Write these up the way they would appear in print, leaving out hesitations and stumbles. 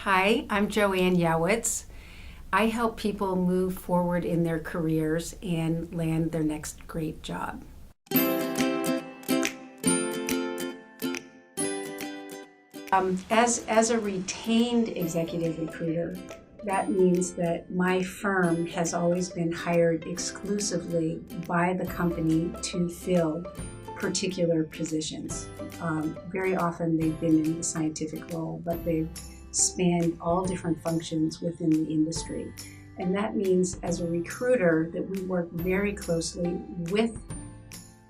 Hi, I'm Joanne Yawitz. I help people move forward in their careers and land their next great job. As a retained executive recruiter, that means that my firm has always been hired exclusively by the company to fill particular positions. Very often they've been in the scientific role, but they've spanned all different functions within the industry. And that means as a recruiter that we work very closely with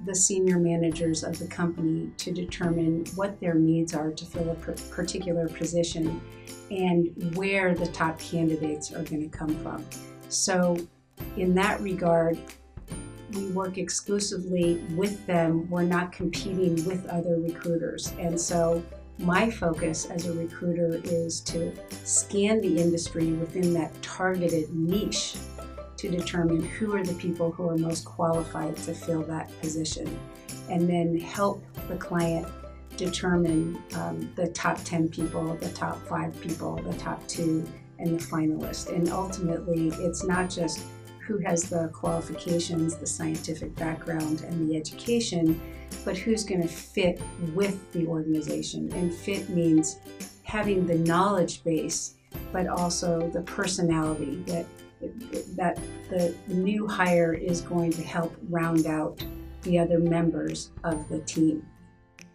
the senior managers of the company to determine what their needs are to fill a particular position and where the top candidates are going to come from. So in that regard, we work exclusively with them. We're not competing with other recruiters. And so my focus as a recruiter is to scan the industry within that targeted niche to determine who are the people who are most qualified to fill that position, and then help the client determine the top 10 people, the top 5 people, the top 2, and the finalist. And ultimately, it's not just who has the qualifications, the scientific background, and the education, but who's going to fit with the organization. And fit means having the knowledge base, but also the personality that the new hire is going to help round out the other members of the team.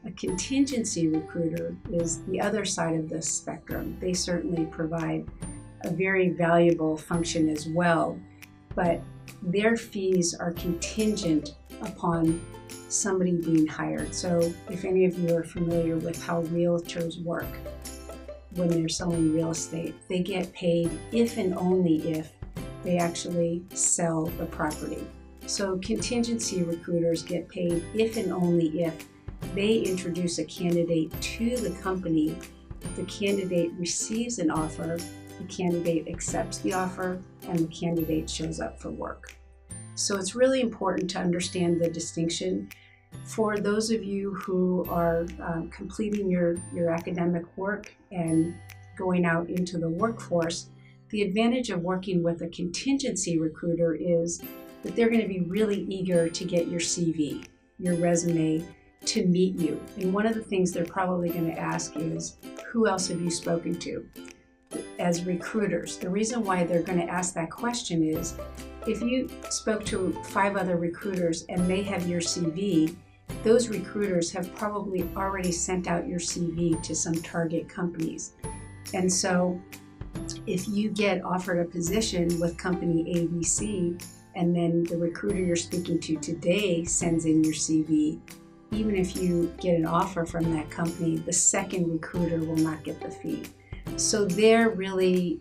A contingency recruiter is the other side of this spectrum. They certainly provide a very valuable function as well, but their fees are contingent upon somebody being hired. So if any of you are familiar with how realtors work when they're selling real estate, they get paid if and only if they actually sell the property. So contingency recruiters get paid if and only if they introduce a candidate to the company, the candidate receives an offer, the candidate accepts the offer, and the candidate shows up for work. So it's really important to understand the distinction. For those of you who are completing your academic work and going out into the workforce, the advantage of working with a contingency recruiter is that they're going to be really eager to get your CV, your resume, to meet you. And one of the things they're probably going to ask is, who else have you spoken to? As recruiters, the reason why they're going to ask that question is, if you spoke to 5 other recruiters and they have your CV, those recruiters have probably already sent out your CV to some target companies. And so if you get offered a position with company ABC, and then the recruiter you're speaking to today sends in your CV, even if you get an offer from that company, the second recruiter will not get the fee. So they're really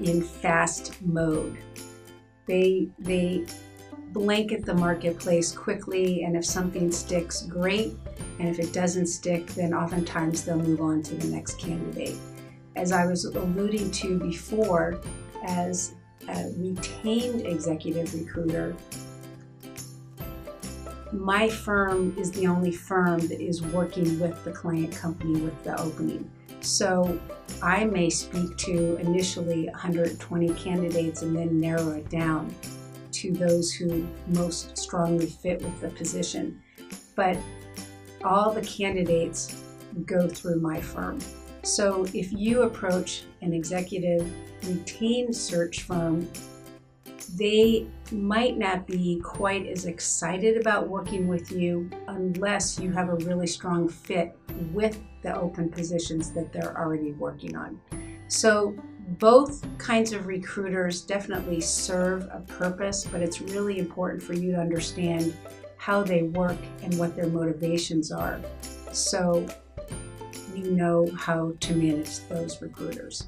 in fast mode. They blanket the marketplace quickly, and if something sticks, great. And if it doesn't stick, then oftentimes they'll move on to the next candidate. As I was alluding to before, as a retained executive recruiter, my firm is the only firm that is working with the client company with the opening. So I may speak to initially 120 candidates and then narrow it down to those who most strongly fit with the position. But all the candidates go through my firm. So if you approach an executive retained search firm, they might not be quite as excited about working with you unless you have a really strong fit with the open positions that they're already working on. So both kinds of recruiters definitely serve a purpose, but it's really important for you to understand how they work and what their motivations are, so you know how to manage those recruiters.